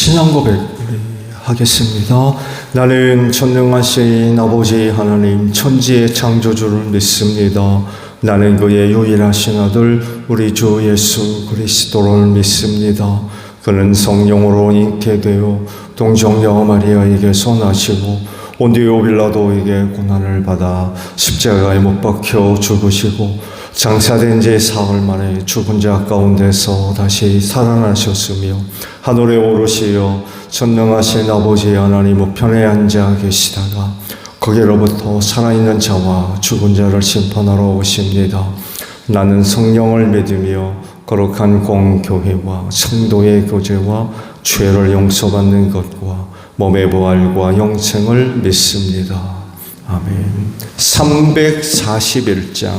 신앙 고백 하겠습니다. 나는 전능하신 아버지 하나님 천지의 창조주를 믿습니다. 나는 그의 유일하신 아들 우리 주 예수 그리스도를 믿습니다. 그는 성령으로 잉태되어 동정녀 마리아에게서 나시고 본디오 빌라도에게 고난을 받아 십자가에 못 박혀 죽으시고 장사된 지 사흘 만에 죽은 자 가운데서 다시 살아나셨으며 하늘에 오르시어 전능하신 아버지 하나님 우편에 앉아 계시다가 거기로부터 살아있는 자와 죽은 자를 심판하러 오십니다. 나는 성령을 믿으며 거룩한 공교회와 성도의 교제와 죄를 용서받는 것과 몸의 부활과 영생을 믿습니다. 아멘. 341장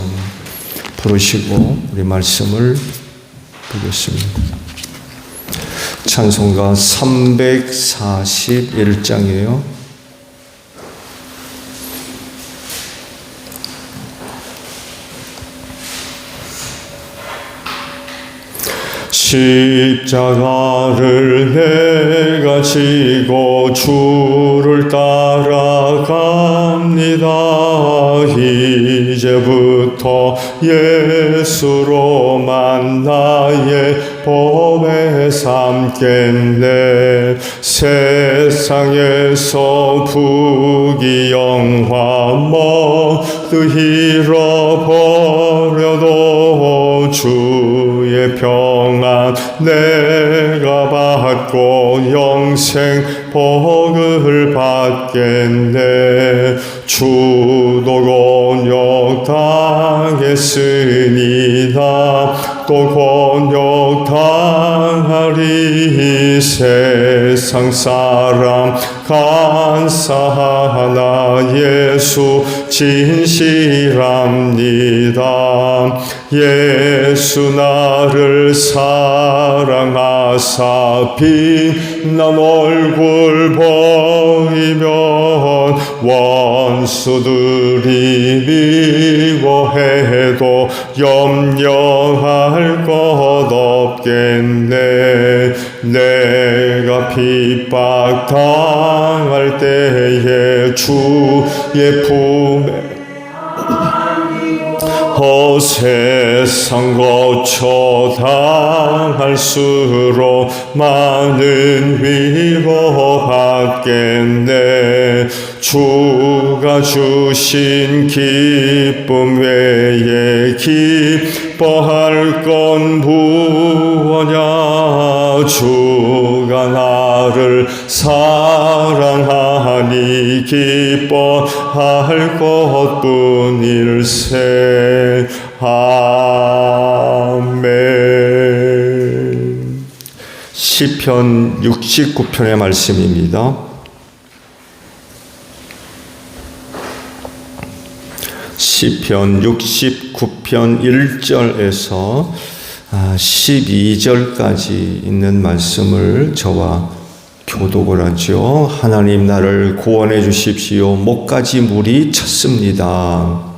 부르시고 우리 말씀을 보겠습니다. 찬송가 341장이에요. 십자가를 내가 지고 주를 따라갑니다. 이제부터 예수로만 나의 법에 삼겠네. 세상에서 부귀영화 모두 잃어버려도 주의 평안 내가 받고 영생 복을 받겠네. 주도 곤욕 당했으니나 또 곤욕 당하리. 세상 사람 간사하나 예수 진실합니다. 예수 나를 사랑하사 빛난 얼굴 보이면 원수들이 미워해도 염려할 것 없겠네. 내가 핍박 당할 때에 주의 품에 세상 거쳐 당할수록 많은 위로 받겠네. 주가 주신 기쁨 외에 기뻐할 건 무엇냐. 주가 나를 사랑하니 기뻐할 것뿐일세. 아멘. 시편 69편의 말씀입니다. 시편 69편 1절에서 12절까지 있는 말씀을 저와 교독을 하죠. 하나님 나를 구원해 주십시오. 목까지 물이 찼습니다.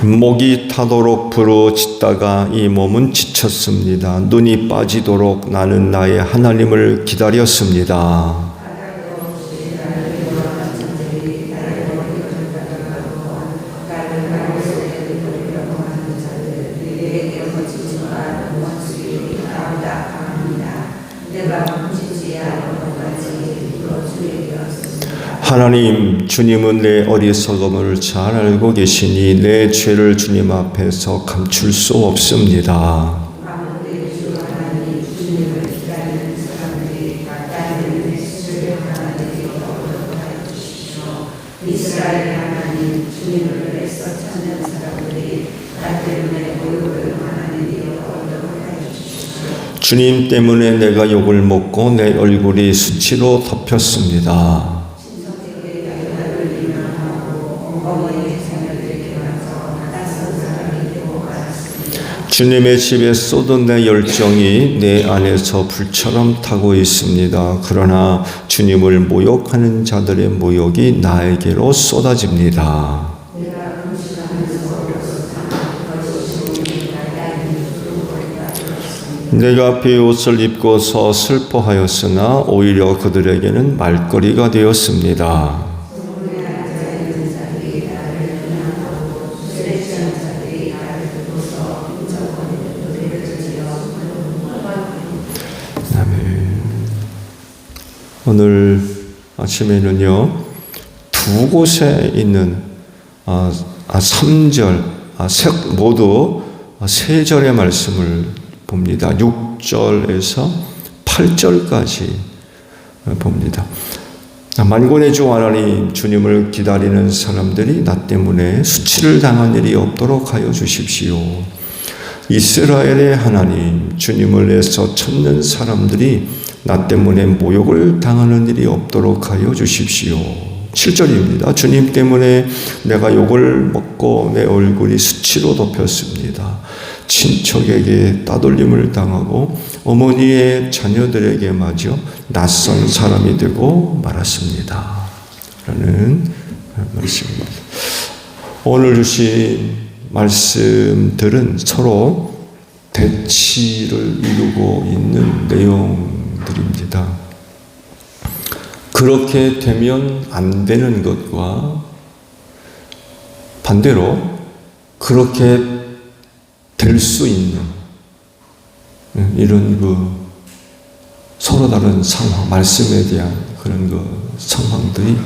목이 타도록 부르짖다가 이 몸은 지쳤습니다. 눈이 빠지도록 나는 나의 하나님을 기다렸습니다. 하나님, 주님은 내 어리석음을 잘 알고 계시니 내 죄를 주님 앞에서 감출 수 없습니다. 주님 때문에 내가 욕을 먹고 내 얼굴이 수치로 덮였습니다. 주님의 집에 쏟은 내 열정이 내 안에서 불처럼 타고 있습니다. 그러나 주님을 모욕하는 자들의 모욕이 나에게로 쏟아집니다. 내가 베옷을 입고서 슬퍼하였으나 오히려 그들에게는 말거리가 되었습니다. 오늘 아침에는요, 두 곳에 있는 3절, 모두 세 절의 말씀을 봅니다. 6절에서 8절까지 봅니다. 만군의 주 하나님, 주님을 기다리는 사람들이 나 때문에 수치를 당한 일이 없도록 하여 주십시오. 이스라엘의 하나님, 주님을 애써 찾는 사람들이 나 때문에 모욕을 당하는 일이 없도록 하여 주십시오. 7절입니다. 주님 때문에 내가 욕을 먹고 내 얼굴이 수치로 덮였습니다. 친척에게 따돌림을 당하고 어머니의 자녀들에게 마저 낯선 사람이 되고 말았습니다. 라는 말씀입니다. 오늘 주신 말씀들은 서로 대치를 이루고 있는 내용들입니다. 그렇게 되면 안 되는 것과 반대로 그렇게 될 수 있는 이런 서로 다른 상황, 말씀에 대한 그런 상황들이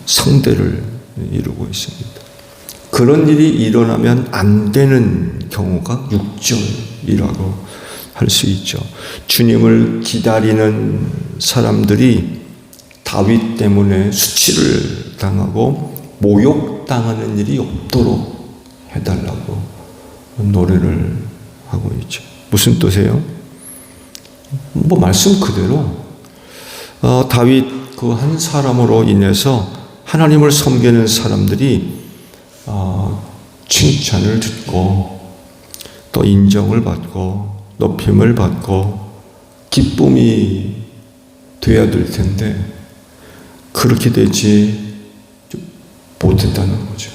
상대를 이루고 있습니다. 그런 일이 일어나면 안 되는 경우가 6절이라고 할 수 있죠. 주님을 기다리는 사람들이 다윗 때문에 수치를 당하고 모욕당하는 일이 없도록 해달라고 노래를 하고 있죠. 무슨 뜻이에요? 말씀 그대로 다윗 그 한 사람으로 인해서 하나님을 섬기는 사람들이 칭찬을 듣고 또 인정을 받고 높임을 받고 기쁨이 돼야 될 텐데 그렇게 되지 못했다는 거죠.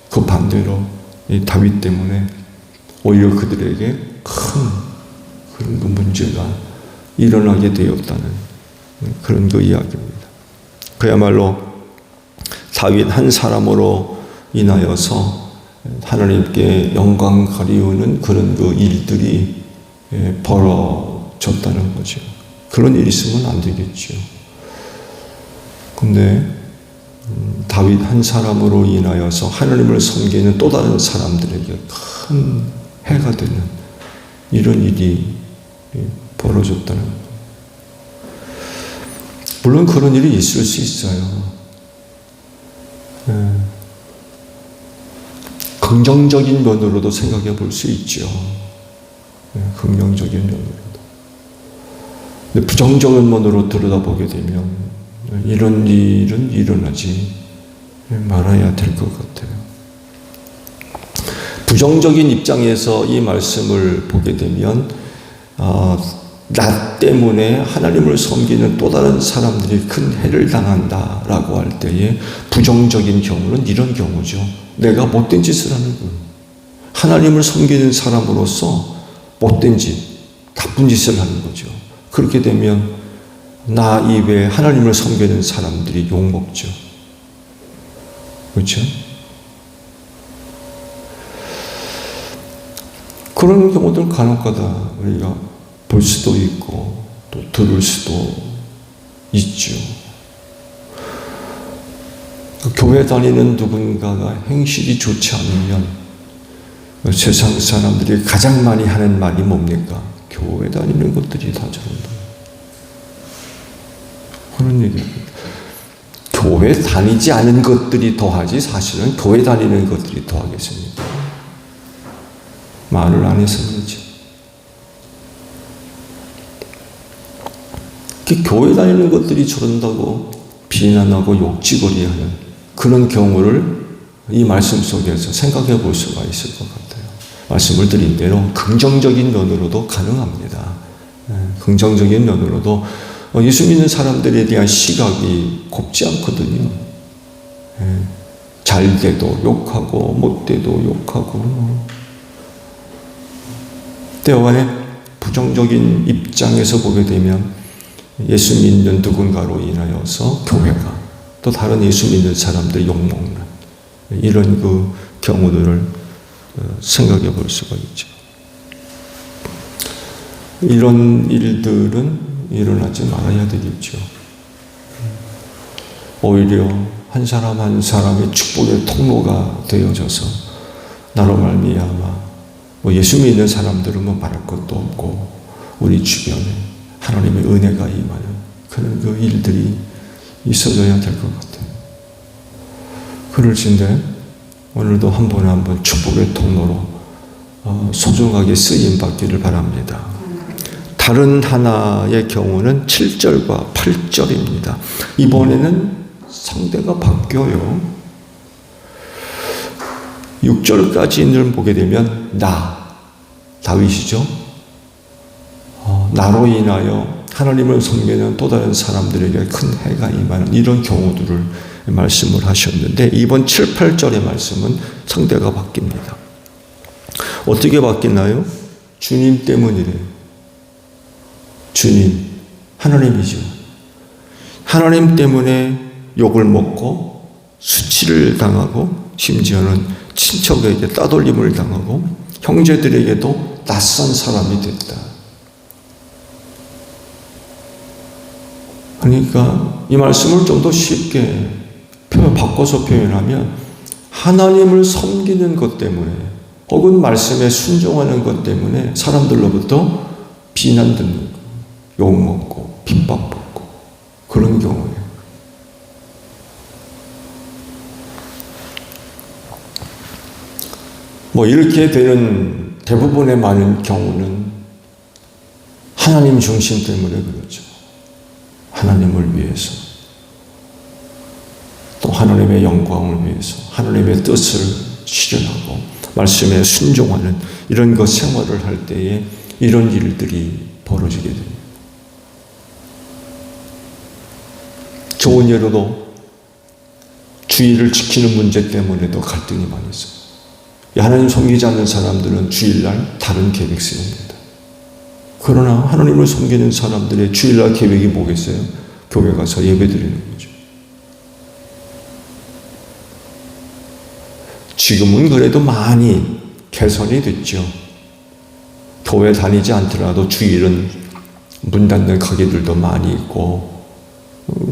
그 반대로 이 다윗 때문에 오히려 그들에게 큰 그런 문제가 일어나게 되었다는 그런 이야기입니다. 그야말로 다윗 한 사람으로 인하여서 하나님께 영광 가리우는 그런 일들이 벌어졌다는 거죠. 그런 일이 있으면 안 되겠죠. 근데 다윗 한 사람으로 인하여서 하나님을 섬기는 또 다른 사람들에게 큰 해가 되는 이런 일이 벌어졌다는 거예요. 물론 그런 일이 있을 수 있어요. 긍정적인 면으로도 생각해 볼 수 있죠. 긍정적인 면으로도. 근데 부정적인 면으로 들여다보게 되면 이런 일은 일어나지 말아야 될 것 같아요. 부정적인 입장에서 이 말씀을 보게 되면 나 때문에 하나님을 섬기는 또 다른 사람들이 큰 해를 당한다라고 할 때에 부정적인 경우는 이런 경우죠. 내가 못된 짓을 하는 거예요. 하나님을 섬기는 사람으로서 못된 짓, 나쁜 짓을 하는 거죠. 그렇게 되면 나 이외에 하나님을 섬기는 사람들이 욕먹죠. 그렇죠? 그런 경우들 간혹가다 우리가 볼 수도 있고 또 들을 수도 있죠. 교회 다니는 누군가가 행실이 좋지 않으면 세상 사람들이 가장 많이 하는 말이 뭡니까? 교회 다니는 것들이 다 저런다. 그런 얘기입니다. 교회 다니지 않은 것들이 더하지 사실은 교회 다니는 것들이 더하겠습니다. 말을 안 해서 그렇지. 교회 다니는 것들이 저런다고 비난하고 욕지거리하는 그런 경우를 이 말씀 속에서 생각해 볼 수가 있을 것 같아요. 말씀을 드린 대로 긍정적인 면으로도 가능합니다. 긍정적인 면으로도 예수 믿는 사람들에 대한 시각이 곱지 않거든요. 잘 돼도 욕하고 못 돼도 욕하고 때와간에 부정적인 입장에서 보게 되면 예수 믿는 누군가로 인하여서 교회가 또 다른 예수 믿는 사람들이 욕먹는 이런 그 경우들을 생각해 볼 수가 있죠. 이런 일들은 일어나지 말아야 되겠죠. 오히려 한 사람 한 사람의 축복의 통로가 되어져서 나로 말미암아 예수 믿는 사람들은 말할 것도 없고 우리 주변에 하나님의 은혜가 임하는 그런 그 일들이 있어져야 될 것 같아요. 그럴진데 오늘도 한 번에 한 번 축복의 통로로 소중하게 쓰임 받기를 바랍니다. 다른 하나의 경우는 7절과 8절입니다. 이번에는 상대가 바뀌어요. 6절까지를 보게 되면 다윗이죠. 나로 인하여 하나님을 섬기는 또 다른 사람들에게 큰 해가 임하는 이런 경우들을 말씀을 하셨는데 이번 7, 8절의 말씀은 상대가 바뀝니다. 어떻게 바뀌나요? 주님 때문이래요. 주님, 하나님이죠. 하나님 때문에 욕을 먹고 수치를 당하고 심지어는 친척에게 따돌림을 당하고 형제들에게도 낯선 사람이 됐다. 그러니까 이 말씀을 좀 더 쉽게 바꿔서 표현하면 하나님을 섬기는 것 때문에 혹은 말씀에 순종하는 것 때문에 사람들로부터 비난듣는 것, 욕먹고 핍박받고 그런 경우예요. 이렇게 되는 대부분의 많은 경우는 하나님 중심 때문에 그렇죠. 하나님을 위해서 또 하나님의 영광을 위해서 하나님의 뜻을 실현하고 말씀에 순종하는 이런 것 생활을 할 때에 이런 일들이 벌어지게 됩니다. 좋은 예로도 주일을 지키는 문제 때문에도 갈등이 많이 있어요. 하나님 섬기지 않는 사람들은 주일날 다른 계획 세웁니다. 그러나 하나님을 섬기는 사람들의 주일날 계획이 뭐겠어요? 교회 가서 예배 드리는 거죠. 지금은 그래도 많이 개선이 됐죠. 교회 다니지 않더라도 주일은 문 닫는 가게들도 많이 있고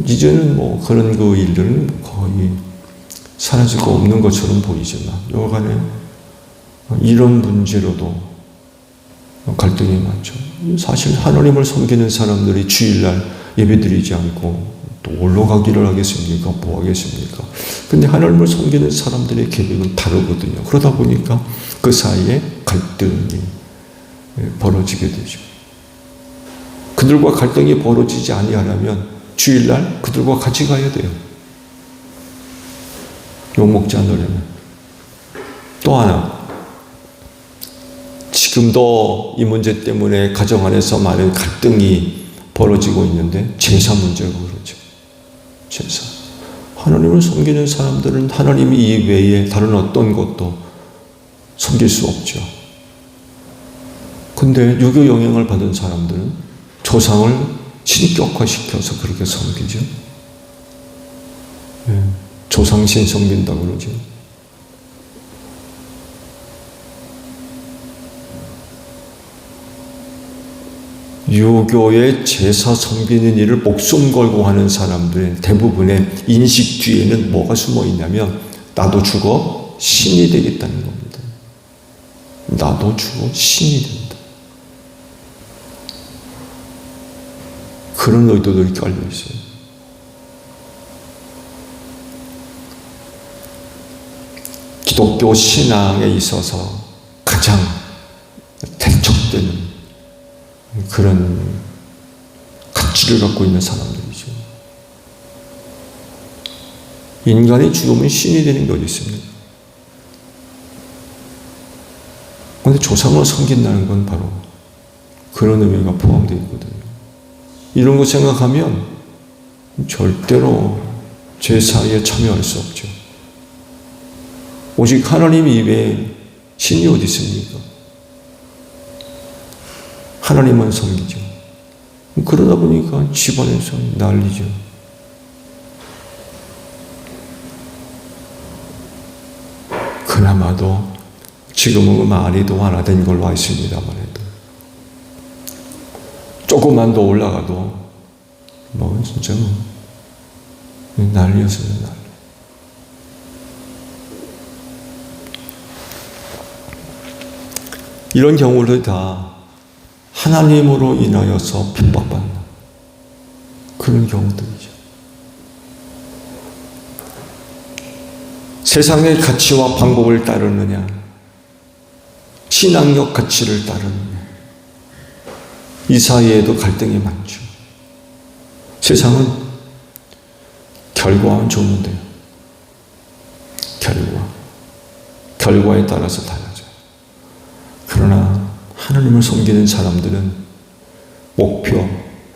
이제는 그런 그 일들은 거의 사라지고 없는 것처럼 보이지만 여간에 이런 문제로도 갈등이 많죠. 사실 하나님을 섬기는 사람들이 주일날 예배드리지 않고 또 올로 가기를 하겠습니까? 뭐 하겠습니까? 근데 하나님을 섬기는 사람들의 계획은 다르거든요. 그러다 보니까 그 사이에 갈등이 벌어지게 되죠. 그들과 갈등이 벌어지지 아니하려면 주일날 그들과 같이 가야 돼요. 욕먹지 않으려면. 또 하나, 지금도 이 문제 때문에 가정 안에서 많은 갈등이 벌어지고 있는데 제사 문제가 그렇죠. 제사. 하나님을 섬기는 사람들은 하나님 이외에 다른 어떤 것도 섬길 수 없죠. 근데 유교 영향을 받은 사람들은 조상을 신격화시켜서 그렇게 섬기죠. 조상신 섬긴다고 그러죠. 유교의 제사 섬기는 일을 목숨 걸고 하는 사람들의 대부분의 인식 뒤에는 뭐가 숨어 있냐면 나도 죽어 신이 되겠다는 겁니다. 나도 죽어 신이 된다. 그런 의도들이 깔려 있어요. 기독교 신앙에 있어서 가장 대척되는 그런 가치를 갖고 있는 사람들이죠. 인간이 죽으면 신이 되는 게 어디 있습니까? 그런데 조상을 섬긴다는 건 바로 그런 의미가 포함되어 있거든요. 이런 거 생각하면 절대로 제사에 참여할 수 없죠. 오직 하나님 이외에 신이 어디 있습니까? 하나님만 섬기죠. 그러다 보니까 집안에서 난리죠. 그나마도 지금은 많이도 완화된 걸로 알습니다만 해도 조금만 더 올라가도 뭐 진짜 난리였어요. 난리. 이런 경우를 다 하나님으로 인하여서 핍박받는 그런 경우들이죠. 세상의 가치와 방법을 따르느냐, 신앙적 가치를 따르느냐, 이 사이에도 갈등이 많죠. 세상은 결과만 좋으면 돼요. 결과에 따라서 달라져요. 그러나 하나님을 섬기는 사람들은 목표,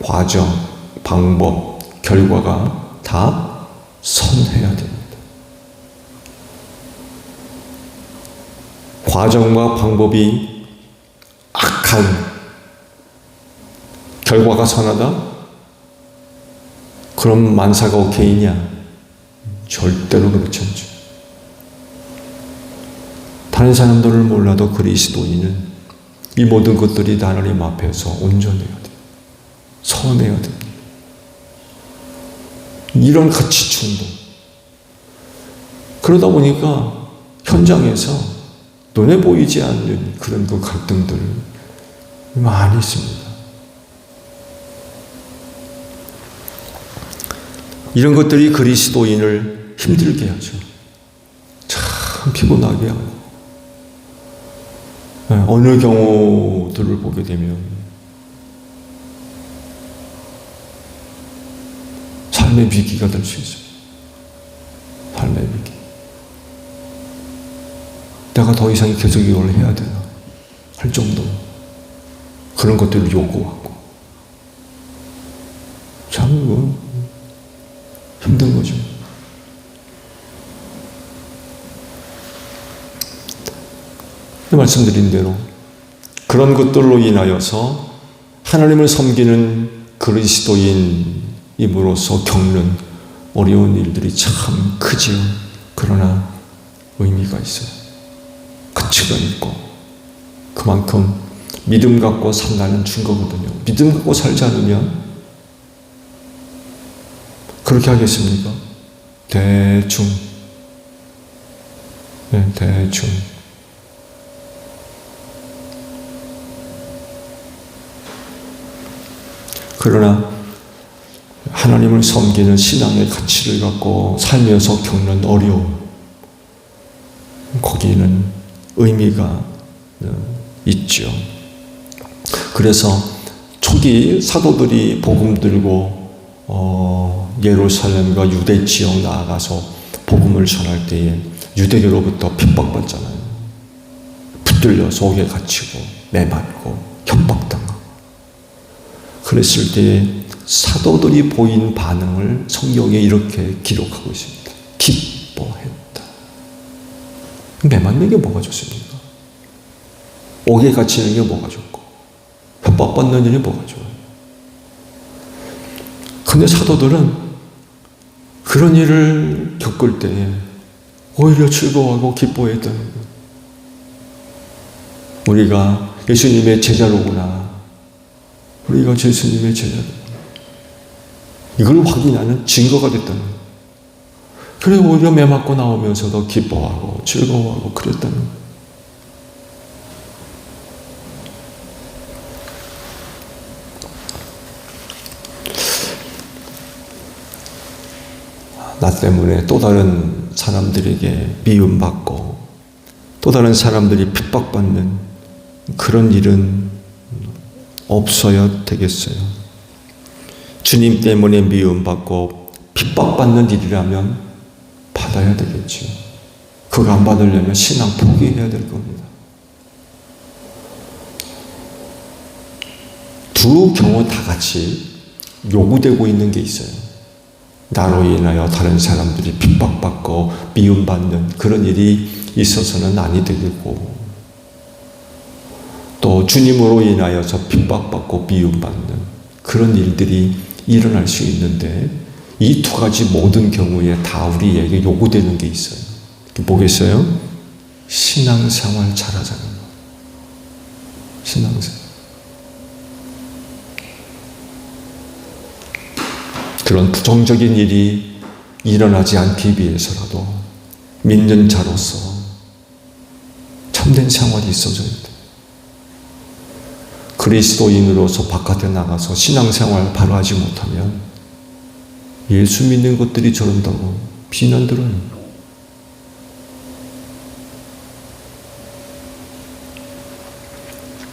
과정, 방법, 결과가 다 선해야 됩니다. 과정과 방법이 악한 결과가 선하다? 그럼 만사가 오케이냐? 절대로 그렇지 않죠. 다른 사람들을 몰라도 그리스도인은 이 모든 것들이 하나님 앞에서 온전해야 돼요. 선해야 됩니다. 이런 가치 충돌. 그러다 보니까 현장에서 눈에 보이지 않는 그런 그 갈등들 많이 있습니다. 이런 것들이 그리스도인을 힘들게 하죠. 참 피곤하게 하고. 어느 경우들을 보게 되면 삶의 위기가 될 수 있어요. 삶의 위기. 내가 더 이상 계속 이걸 해야 되나 할 정도로 그런 것들을 요구하고 참 힘든 거죠. 말씀드린 대로 그런 것들로 인하여서 하나님을 섬기는 그리스도인임으로써 겪는 어려운 일들이 참 크죠. 그러나 의미가 있어요. 가치가 있고 그만큼 믿음 갖고 산다는 증거거든요. 믿음 갖고 살지 않으면 그렇게 하겠습니까? 대충. 대충. 그러나 하나님을 섬기는 신앙의 가치를 갖고 살면서 겪는 어려움, 거기는 의미가 있죠. 그래서 초기 사도들이 복음 들고 예루살렘과 유대 지역 나아가서 복음을 전할 때에 유대교로부터 핍박받잖아요. 붙들려 속에 갇히고 매맞고 협박당하고. 그랬을 때에 사도들이 보인 반응을 성경에 이렇게 기록하고 있습니다. 기뻐했다. 매맞는 게 뭐가 좋습니까? 옥에 갇히는 게 뭐가 좋고 협박받는 일이 뭐가 좋아요? 근데 사도들은 그런 일을 겪을 때에 오히려 즐거워하고 기뻐했다는 거예요. 우리가 예수님의 제자로구나. 우리가 예수님의 제자로구나. 이걸 확인하는 증거가 됐다는 거예요. 그래서 오히려 매맞고 나오면서도 기뻐하고 즐거워하고 그랬다는 거예요. 나 때문에 또 다른 사람들에게 미움받고 또 다른 사람들이 핍박받는 그런 일은 없어야 되겠어요. 주님 때문에 미움받고 핍박받는 일이라면 받아야 되겠죠. 그거 안 받으려면 신앙 포기해야 될 겁니다. 두 경우 다 같이 요구되고 있는 게 있어요. 나로 인하여 다른 사람들이 핍박받고 미움받는 그런 일이 있어서는 아니 되고, 또 주님으로 인하여서 핍박받고 미움받는 그런 일들이 일어날 수 있는데, 이 두 가지 모든 경우에 다 우리에게 요구되는 게 있어요. 뭐겠어요? 신앙생활 잘하자는 거. 신앙생활. 그런 부정적인 일이 일어나지 않기 위해서라도 믿는 자로서 참된 생활이 있어져야 돼. 그리스도인으로서 바깥에 나가서 신앙생활 바로 하지 못하면 예수 믿는 것들이 저런다고 비난 들어요.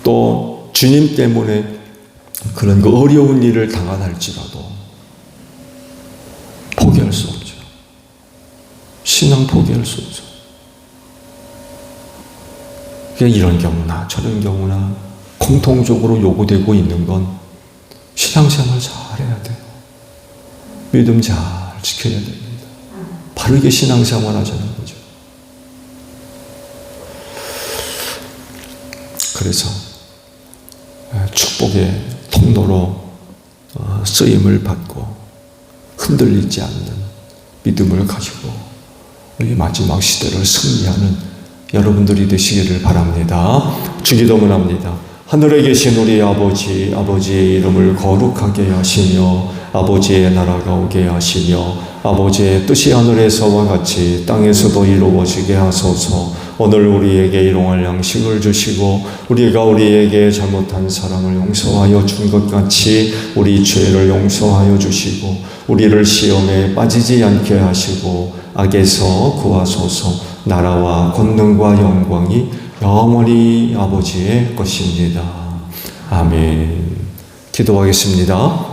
또 주님 때문에 그런 그 어려운 일을 당할지라도 포기할 수 없죠. 신앙 포기할 수 없죠. 그냥 이런 경우나 저런 경우나 공통적으로 요구되고 있는 건 신앙생활 잘해야 돼요. 믿음 잘 지켜야 됩니다. 바르게 신앙생활 하자는 거죠. 그래서 축복의 통로로 쓰임을 받고 흔들리지 않는 믿음을 가지고 우리 마지막 시대를 승리하는 여러분들이 되시기를 바랍니다. 주기도문 합니다. 하늘에 계신 우리 아버지, 아버지의 이름을 거룩하게 하시며 아버지의 나라가 오게 하시며 아버지의 뜻이 하늘에서와 같이 땅에서도 이루어지게 하소서. 오늘 우리에게 일용할 양식을 주시고 우리가 우리에게 잘못한 사람을 용서하여 준 것 같이 우리 죄를 용서하여 주시고 우리를 시험에 빠지지 않게 하시고 악에서 구하소서. 나라와 권능과 영광이 영원히 아버지의 것입니다. 아멘. 기도하겠습니다.